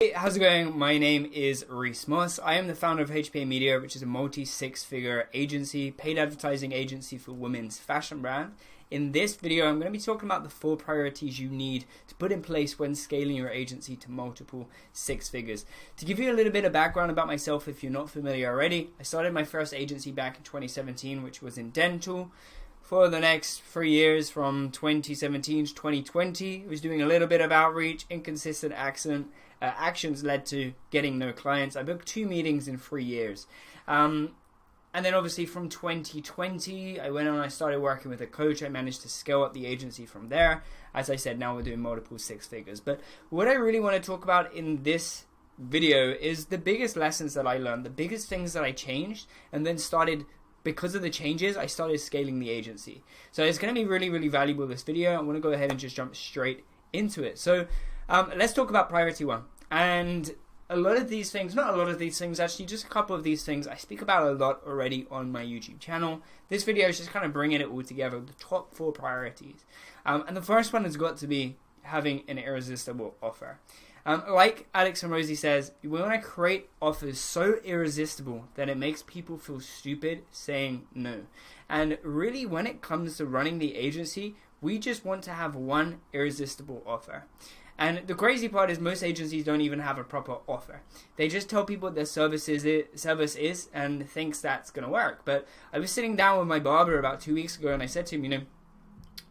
Hey, how's it going? My name is Reece. I am the founder of HPA Media, which is a multi-six-figure agency, paid advertising agency for women's fashion brand. In this video, I'm going to be talking about the 4 priorities you need to put in place when scaling your agency to multiple 6 figures. To give you a little bit of background about myself, if you're not familiar already, I started my first agency back in 2017, which was in dental. For the next 3 years, from 2017 to 2020, I was doing a little bit of outreach, inconsistent actions led to getting no clients. I booked 2 meetings in 3 years. And then obviously from 2020, I went on, I started working with a coach. I managed to scale up the agency from there. As I said, now we're doing multiple 6 figures. But what I really want to talk about in this video is the biggest lessons that I learned, the biggest things that I changed, and then because of the changes, I started scaling the agency. So it's going to be really, really valuable, this video. I want to go ahead and just jump straight into it. So let's talk about priority 1. And a lot of these things, not a lot of these things, actually just a couple of these things I speak about a lot already on my YouTube channel. This video is just kind of bringing it all together, the top 4 priorities. And the first one has got to be having an irresistible offer. Like Alex and Rosie says, we want to create offers so irresistible that it makes people feel stupid saying no. And really, when it comes to running the agency, we just want to have one irresistible offer. And the crazy part is most agencies don't even have a proper offer. They just tell people what their service is and thinks that's going to work. But I was sitting down with my barber about 2 weeks ago and I said to him,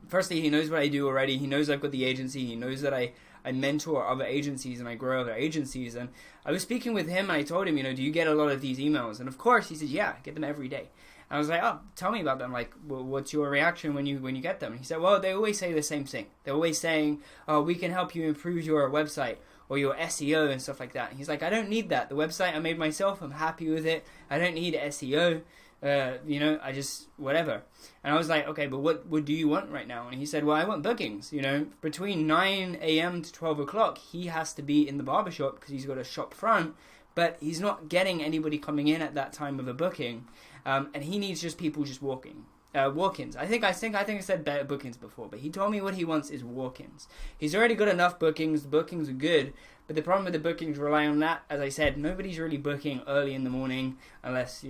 firstly, he knows what I do already. He knows I've got the agency. He knows that I mentor other agencies and I grow other agencies. And I was speaking with him and I told him, do you get a lot of these emails? And of course, he said, yeah, I get them every day. And I was like, oh, tell me about them. Like, well, what's your reaction when you get them? And he said, well, they always say the same thing. They're always saying, oh, we can help you improve your website or your SEO and stuff like that. And he's like, I don't need that. The website I made myself, I'm happy with it. I don't need SEO. I just, whatever. And I was like, okay, but what do you want right now? And he said, well, I want bookings. Between 9 a.m. to 12 o'clock, he has to be in the barbershop because he's got a shop front, but he's not getting anybody coming in at that time of a booking. And he needs just people just walk-ins. I think I said better bookings before, but he told me what he wants is walk-ins. He's already got enough bookings. The bookings are good, but the problem with the bookings rely on that. As I said, nobody's really booking early in the morning unless,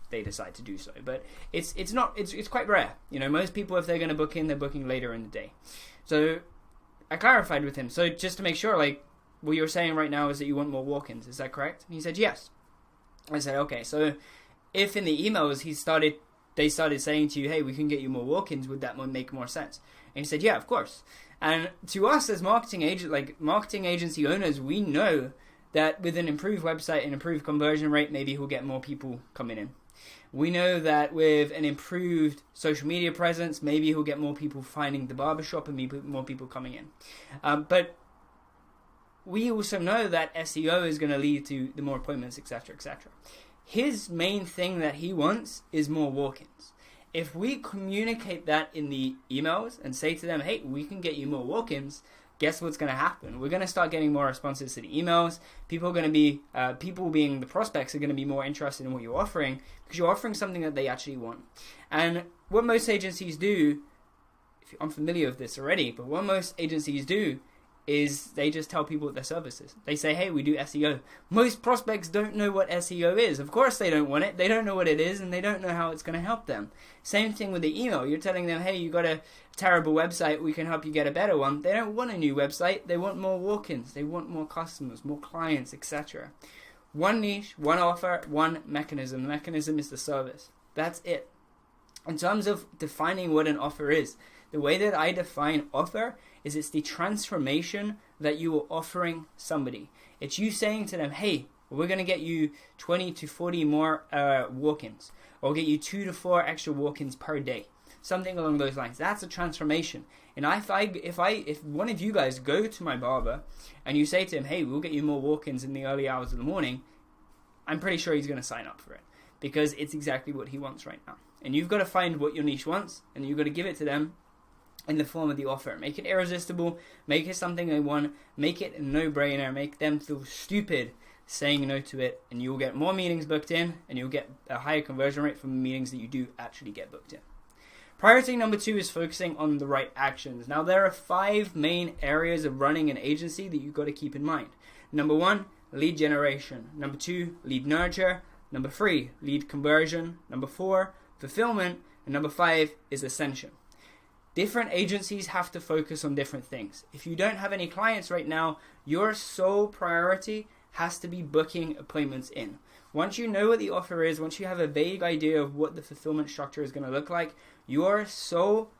they decide to do so. But it's quite rare. Most people, if they're going to book in, they're booking later in the day. So I clarified with him. So just to make sure, what you're saying right now is that you want more walk-ins. Is that correct? And he said, yes. I said, okay, so if in the emails they started saying to you, hey, we can get you more walk-ins, would that make more sense? And he said, yeah, of course. And to us as marketing agency owners, we know that with an improved website and improved conversion rate, maybe he'll get more people coming in. We know that with an improved social media presence, maybe he'll get more people finding the barbershop and more people coming in. But we also know that SEO is going to lead to the more appointments, etc., etc. His main thing that he wants is more walk-ins. If we communicate that in the emails and say to them, hey, we can get you more walk-ins, guess what's going to happen? We're going to start getting more responses to the emails. People being the prospects are going to be more interested in what you're offering because you're offering something that they actually want. And what most agencies do, I'm familiar with this already, but what most agencies do is they just tell people what their service is. They say, hey, we do SEO. Most prospects don't know what SEO is. Of course they don't want it. They don't know what it is, and they don't know how it's going to help them. Same thing with the email. You're telling them, hey, you got a terrible website. We can help you get a better one. They don't want a new website. They want more walk-ins. They want more customers, more clients, etc. One niche, one offer, one mechanism. The mechanism is the service. That's it. In terms of defining what an offer is, the way that I define offer is it's the transformation that you are offering somebody. It's you saying to them, hey, we're going to get you 20 to 40 more walk-ins, or get you 2 to 4 extra walk-ins per day. Something along those lines. That's a transformation. And if one of you guys go to my barber and you say to him, hey, we'll get you more walk-ins in the early hours of the morning, I'm pretty sure he's going to sign up for it because it's exactly what he wants right now. And you've got to find what your niche wants and you've got to give it to them in the form of the offer. Make it irresistible, make it something they want, make it a no-brainer, make them feel stupid saying no to it, and you'll get more meetings booked in and you'll get a higher conversion rate from the meetings that you do actually get booked in. Priority number 2 is focusing on the right actions. Now, there are 5 main areas of running an agency that you've got to keep in mind. Number 1, lead generation. Number 2, lead nurture. Number 3, lead conversion. Number 4, fulfillment. And number 5 is ascension. Different agencies have to focus on different things. If you don't have any clients right now, your sole priority has to be booking appointments in. Once you know what the offer is, once you have a vague idea of what the fulfillment structure is going to look like, your sole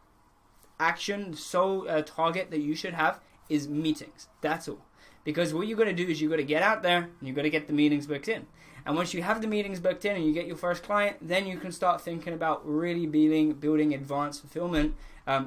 action, sole target that you should have is meetings. That's all. Because what you got to do is you got to get out there and you got to get the meetings booked in. And once you have the meetings booked in and you get your first client, then you can start thinking about really building advanced fulfillment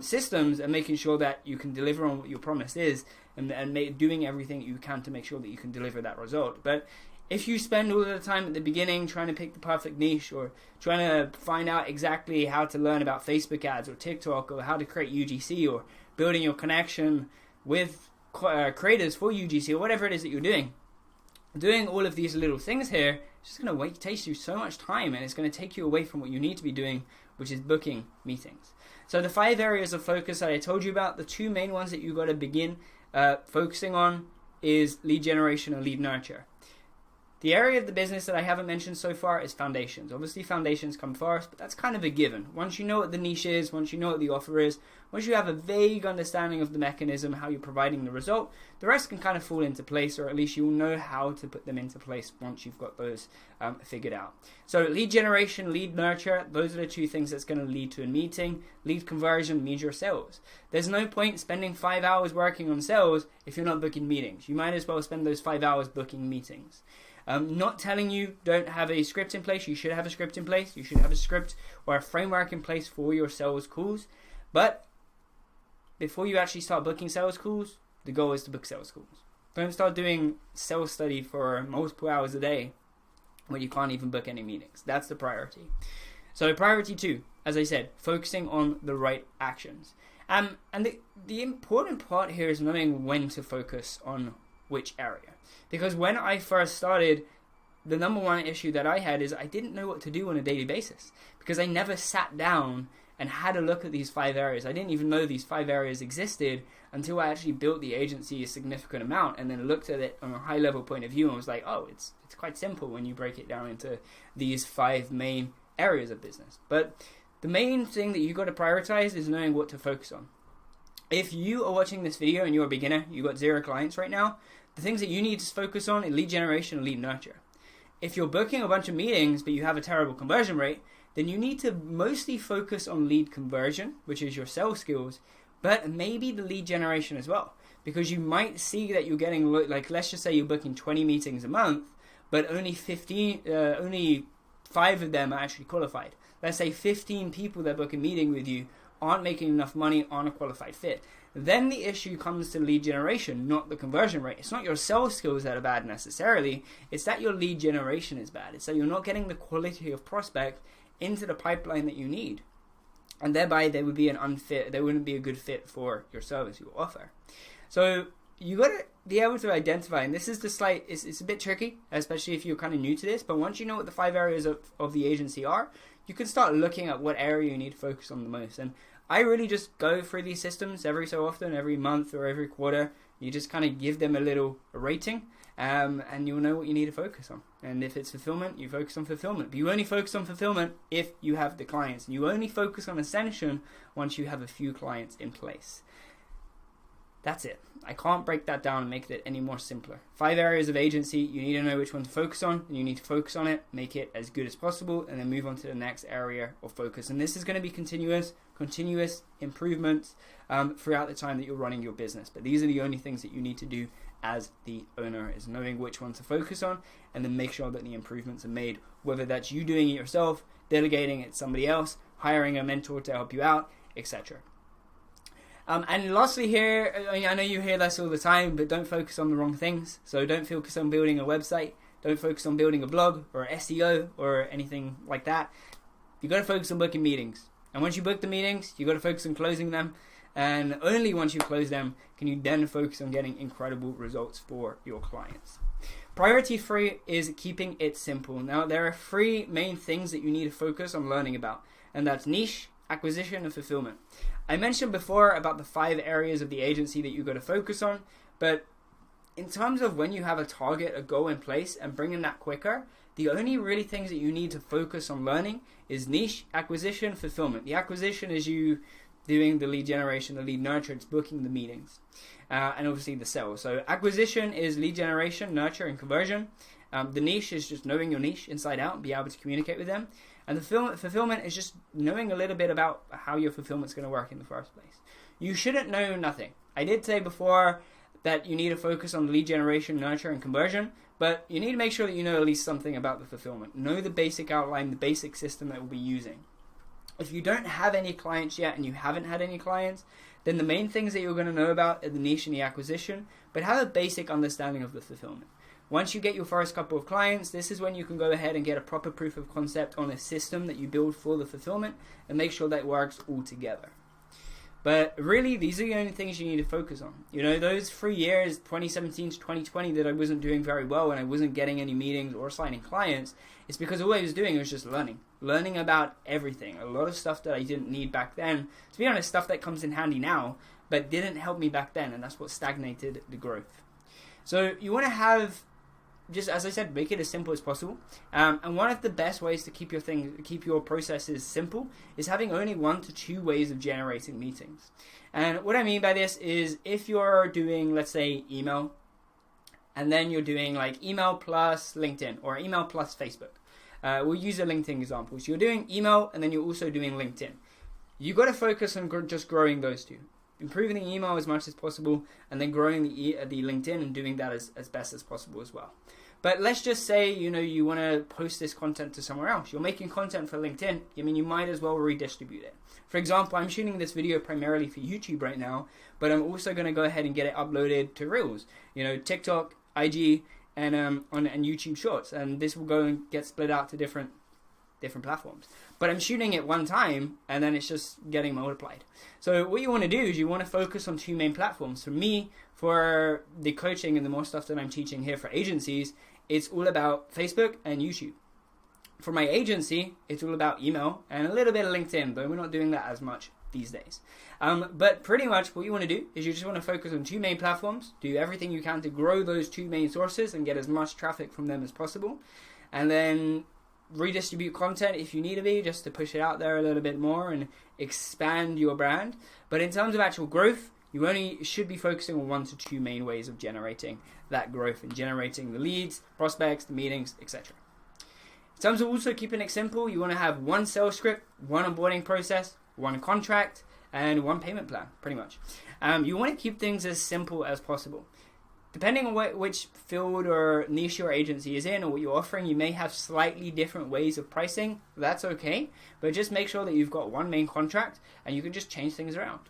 systems and making sure that you can deliver on what your promise is and doing everything you can to make sure that you can deliver that result. But if you spend all of the time at the beginning trying to pick the perfect niche or trying to find out exactly how to learn about Facebook ads or TikTok or how to create UGC or building your connection with creators for UGC or whatever it is that you're doing all of these little things here, it's just going to take you so much time and it's going to take you away from what you need to be doing, which is booking meetings. So the 5 areas of focus that I told you about, the 2 main ones that you got to begin focusing on is lead generation and lead nurture. The area of the business that I haven't mentioned so far is foundations. Obviously foundations come first, but that's kind of a given. Once you know what the niche is, once you know what the offer is, once you have a vague understanding of the mechanism, how you're providing the result, the rest can kind of fall into place, or at least you'll know how to put them into place once you've got those figured out. So lead generation, lead nurture, those are the 2 things that's going to lead to a meeting. Lead conversion means your sales. There's no point spending 5 hours working on sales if you're not booking meetings. You might as well spend those 5 hours booking meetings. Not telling you don't have a script in place. You should have a script in place. You should have a script or a framework in place for your sales calls. But before you actually start booking sales calls, the goal is to book sales calls. Don't start doing sales study for multiple hours a day when you can't even book any meetings. That's the priority. So priority 2, as I said, focusing on the right actions. And the important part here is knowing when to focus on which area. Because when I first started, the number one issue that I had is I didn't know what to do on a daily basis because I never sat down and had a look at these 5 areas. I didn't even know these 5 areas existed until I actually built the agency a significant amount and then looked at it on a high level point of view and was like, oh, it's quite simple when you break it down into these 5 main areas of business. But the main thing that you got to prioritize is knowing what to focus on. If you are watching this video and you're a beginner, you got 0 clients right now, the things that you need to focus on is lead generation and lead nurture. If you're booking a bunch of meetings but you have a terrible conversion rate, then you need to mostly focus on lead conversion, which is your sales skills, but maybe the lead generation as well. Because you might see that you're getting, like, let's just say you're booking 20 meetings a month, but only 5 of them are actually qualified. Let's say 15 people that book a meeting with you aren't making enough money, aren't a qualified fit. Then the issue comes to lead generation, not the conversion rate. It's not your sales skills that are bad necessarily. It's that your lead generation is bad. It's that you're not getting the quality of prospect into the pipeline that you need. And thereby they would be they wouldn't be a good fit for your service you offer. So you got to be able to identify, and this is it's a bit tricky, especially if you're kind of new to this, but once you know what the 5 areas of the agency are, you can start looking at what area you need to focus on the most. And I really just go through these systems every so often, every month or every quarter. You just kind of give them a little rating, and you'll know what you need to focus on. And if it's fulfillment, you focus on fulfillment. But you only focus on fulfillment if you have the clients. And you only focus on ascension once you have a few clients in place. That's it. I can't break that down and make it any more simpler. 5 areas of agency, you need to know which one to focus on, and you need to focus on it, make it as good as possible, and then move on to the next area of focus. And this is going to be continuous improvements throughout the time that you're running your business. But these are the only things that you need to do as the owner, is knowing which one to focus on, and then make sure that the improvements are made, whether that's you doing it yourself, delegating it to somebody else, hiring a mentor to help you out, etc. And lastly here, I know you hear this all the time, but don't focus on the wrong things. So don't focus on building a website. Don't focus on building a blog or SEO or anything like that. You got to focus on booking meetings. And once you book the meetings, you got to focus on closing them. And only once you close them can you then focus on getting incredible results for your clients. Priority 3 is keeping it simple. Now, there are 3 main things that you need to focus on learning about, and that's niche, acquisition, and fulfillment. I mentioned before about the 5 areas of the agency that you got to focus on, but in terms of when you have a target, a goal in place, and bringing that quicker, the only really things that you need to focus on learning is niche, acquisition, fulfillment. The acquisition is you doing the lead generation, the lead nurture, it's booking the meetings, and obviously the sales. So acquisition is lead generation, nurture, and conversion. The niche is just knowing your niche inside out and be able to communicate with them. And the fulfillment is just knowing a little bit about how your fulfillment's going to work in the first place. You shouldn't know nothing. I did say before that you need to focus on lead generation, nurture, and conversion, but you need to make sure that you know at least something about the fulfillment. Know the basic outline, the basic system that we'll be using. If you don't have any clients yet and you haven't had any clients, then the main things that you're going to know about are the niche and the acquisition, but have a basic understanding of the fulfillment. Once you get your first couple of clients, this is when you can go ahead and get a proper proof of concept on a system that you build for the fulfillment and make sure that it works all together. But really, these are the only things you need to focus on. You know, those 3 years, 2017 to 2020, that I wasn't doing very well and I wasn't getting any meetings or signing clients, it's because all I was doing was just learning about everything. A lot of stuff that I didn't need back then. To be honest, stuff that comes in handy now, but didn't help me back then, and that's what stagnated the growth. So you want to have, just as I said, make it as simple as possible. And one of the best ways to keep your processes simple is having only 1 to 2 ways of generating meetings. And what I mean by this is if you're doing, let's say, email, and then you're doing like email plus LinkedIn or email plus Facebook. We'll use a LinkedIn example. So you're doing email and then you're also doing LinkedIn. You got to focus on just growing those two. Improving the email as much as possible and then growing the LinkedIn and doing that as best as possible as well. But let's just say, you want to post this content to somewhere else. You're making content for LinkedIn. I mean, you might as well redistribute it. For example, I'm shooting this video primarily for YouTube right now, but I'm also going to go ahead and get it uploaded to Reels. TikTok, IG, and YouTube Shorts. And this will go and get split out to different platforms. But I'm shooting it one time, and then it's just getting multiplied. So what you want to do is you want to focus on 2 main platforms. For me, for the coaching and the more stuff that I'm teaching here for agencies, it's all about Facebook and YouTube. For my agency, it's all about email and a little bit of LinkedIn, though we're not doing that as much these days. But pretty much what you want to do is you just want to focus on 2 main platforms, do everything you can to grow those 2 main sources and get as much traffic from them as possible, and then redistribute content if you need to be, just to push it out there a little bit more and expand your brand. But in terms of actual growth, you only should be focusing on 1 to 2 main ways of generating that growth and generating the leads, prospects, the meetings, etc. In terms of also keeping it simple, you want to have 1 sales script, 1 onboarding process, 1 contract, and 1 payment plan, pretty much. You want to keep things as simple as possible. Depending on which field or niche your agency is in or what you're offering, you may have slightly different ways of pricing. That's okay, but just make sure that you've got 1 main contract and you can just change things around.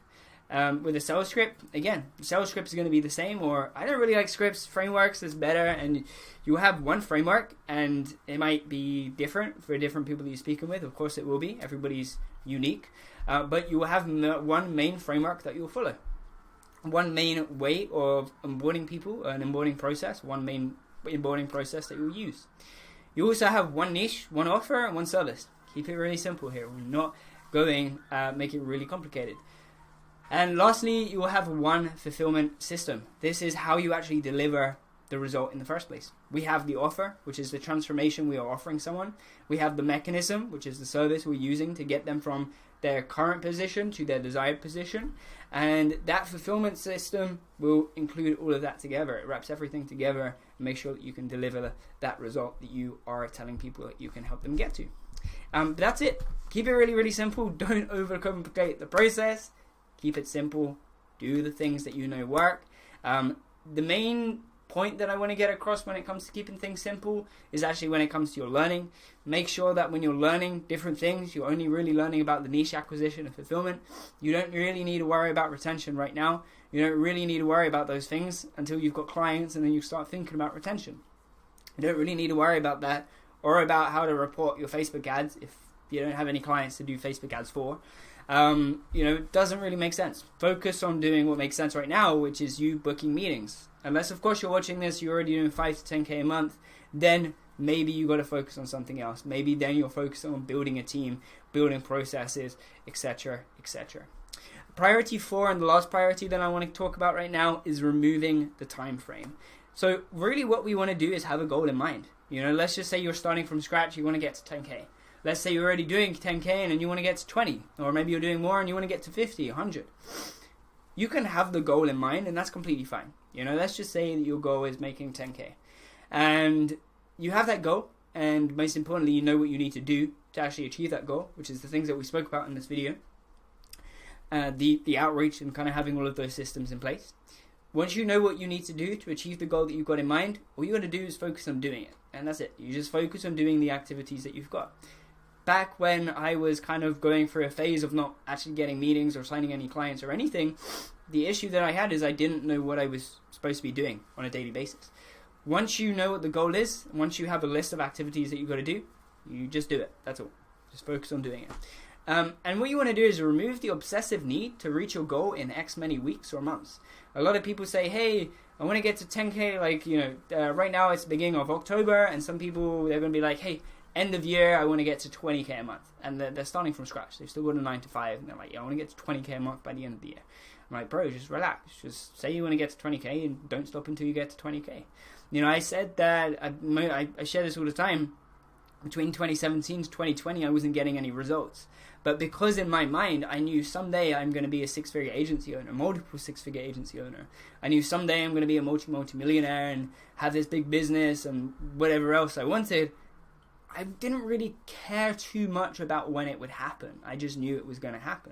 With a sales script, again, the sales script is going to be the same, or I don't really like scripts, frameworks is better, and you have 1 framework and it might be different for different people that you're speaking with. Of course it will be, everybody's unique, but you will have 1 main framework that you'll follow. 1 main way of onboarding people, an onboarding process, 1 main onboarding process that you'll use. You also have 1 niche, 1 offer, and 1 service. Keep it really simple here. We're not going make it really complicated. And lastly, you will have 1 fulfillment system. This is how you actually deliver the result in the first place. We have the offer, which is the transformation we are offering someone. We have the mechanism, which is the service we're using to get them from their current position to their desired position. And that fulfillment system will include all of that together. It wraps everything together and makes sure that you can deliver that result that you are telling people that you can help them get to. But that's it. Keep it really, really simple. Don't overcomplicate the process. Keep it simple. Do the things that you know work. The main point that I want to get across when it comes to keeping things simple is actually when it comes to your learning. Make sure that when you're learning different things, you're only really learning about the niche acquisition and fulfillment. You don't really need to worry about retention right now. You don't really need to worry about those things until you've got clients and then you start thinking about retention. You don't really need to worry about that or about how to report your Facebook ads if you don't have any clients to do Facebook ads for. It doesn't really make sense. Focus on doing what makes sense right now, which is you booking meetings. Unless, of course, you're watching this, you're already doing 5 to 10K a month, then maybe you got to focus on something else. Maybe then you're focusing on building a team, building processes, etc., etc. Priority 4 and the last priority that I want to talk about right now is removing the time frame. So really what we want to do is have a goal in mind. You know, let's just say you're starting from scratch, you want to get to 10K. Let's say you're already doing 10K and you want to get to 20, or maybe you're doing more and you want to get to 50, 100. You can have the goal in mind, and that's completely fine. You know, let's just say that your goal is making 10K. And you have that goal, and most importantly, you know what you need to do to actually achieve that goal, which is the things that we spoke about in this video. The outreach and kind of having all of those systems in place. Once you know what you need to do to achieve the goal that you've got in mind, all you got to do is focus on doing it. And that's it. You just focus on doing the activities that you've got. Back when I was kind of going through a phase of not actually getting meetings or signing any clients or anything, the issue that I had is I didn't know what I was supposed to be doing on a daily basis. Once you know what the goal is, once you have a list of activities that you've got to do, you just do it. That's all. Just focus on doing it. And what you want to do is remove the obsessive need to reach your goal in X many weeks or months. A lot of people say, hey, I want to get to 10K, like, you know, right now it's the beginning of October, and some people, they're going to be like, hey, end of year, I want to get to 20K a month. And they're starting from scratch. They've still got a 9 to 5, and they're like, yeah, I want to get to 20K a month by the end of the year. I'm like, bro, just relax. Just say you want to get to 20K and don't stop until you get to 20K. You know, I said that, I share this all the time, between 2017 to 2020, I wasn't getting any results. But because in my mind, I knew someday I'm going to be a six-figure agency owner, multiple six-figure agency owner. I knew someday I'm going to be a multi-millionaire and have this big business and whatever else I wanted. I didn't really care too much about when it would happen. I just knew it was going to happen.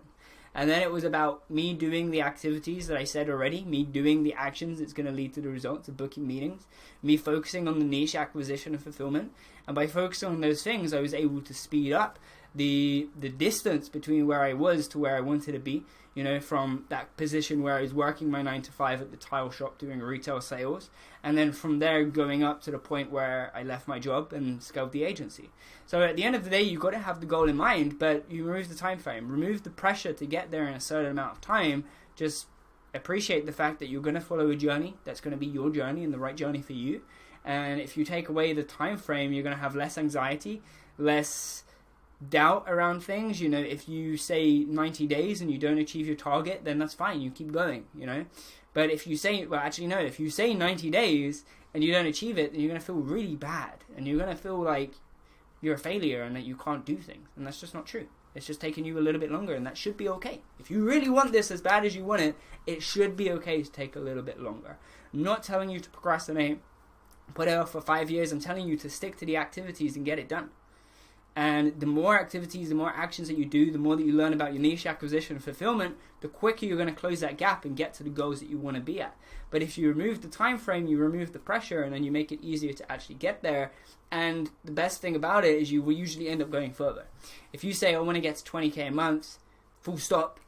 And then it was about me doing the activities that I said already, me doing the actions that's going to lead to the results of booking meetings, me focusing on the niche acquisition and fulfillment. And by focusing on those things, I was able to speed up the distance between where I was to where I wanted to be, you know, from that position where I was working my 9 to 5 at the tile shop doing retail sales, and then from there going up to the point where I left my job and scaled the agency. So at the end of the day, you've got to have the goal in mind, but you remove the time frame, remove the pressure to get there in a certain amount of time. Just appreciate the fact that you're going to follow a journey that's going to be your journey and the right journey for you. And if you take away the time frame, you're going to have less anxiety, less doubt around things. You know, if you say 90 days and you don't achieve your target, then that's fine, you keep going, you know. But if you say, well, actually no, if you say 90 days and you don't achieve it, then you're going to feel really bad, and you're going to feel like you're a failure and that you can't do things, and that's just not true. It's just taking you a little bit longer, and that should be okay. If you really want this as bad as you want it, it should be okay to take a little bit longer. I'm not telling you to procrastinate, put it off for 5 years. I'm telling you to stick to the activities and get it done. And the more activities, the more actions that you do, the more that you learn about your niche acquisition and fulfillment, the quicker you're going to close that gap and get to the goals that you want to be at. But if you remove the time frame, you remove the pressure, and then you make it easier to actually get there. And the best thing about it is you will usually end up going further. If you say, I want to get to 20K a month, full stop,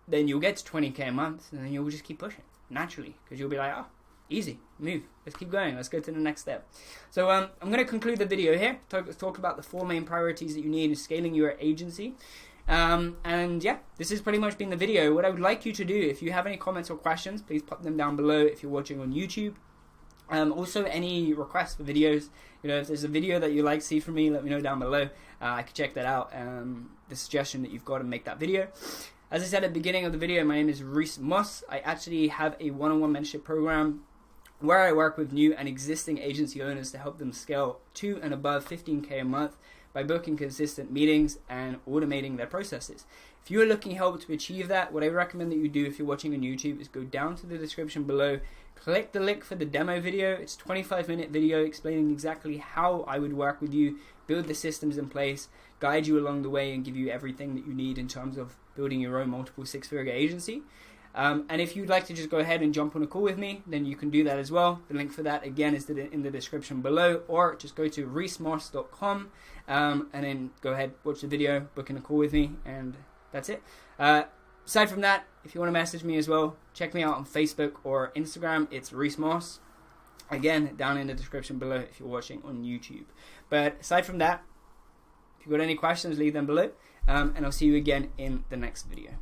then you'll get to 20K a month, and then you'll just keep pushing naturally, because you'll be like, oh, easy, move, let's keep going, let's go to the next step. So I'm going to conclude the video here, talk about the 4 main priorities that you need in scaling your agency. And yeah, this has pretty much been the video. What I would like you to do, if you have any comments or questions, please pop them down below if you're watching on YouTube. Also, any requests for videos, you know, if there's a video that you'd like to see from me, let me know down below. I can check that out, the suggestion that you've got, and make that video. As I said at the beginning of the video, my name is Reece. I actually have a one-on-one mentorship program where I work with new and existing agency owners to help them scale to and above 15K a month by booking consistent meetings and automating their processes. If you are looking help to achieve that, what I recommend that you do if you're watching on YouTube is go down to the description below, click the link for the demo video. It's a 25-minute video explaining exactly how I would work with you, build the systems in place, guide you along the way, and give you everything that you need in terms of building your own multiple six-figure agency. And if you'd like to just go ahead and jump on a call with me, then you can do that as well. The link for that, again, is in the description below, or just go to reecemoss.com and then go ahead, watch the video, book in a call with me, and that's it. Aside from that, if you want to message me as well, check me out on Facebook or Instagram. It's Reece Moss. Again, down in the description below if you're watching on YouTube. But aside from that, if you've got any questions, leave them below, and I'll see you again in the next video.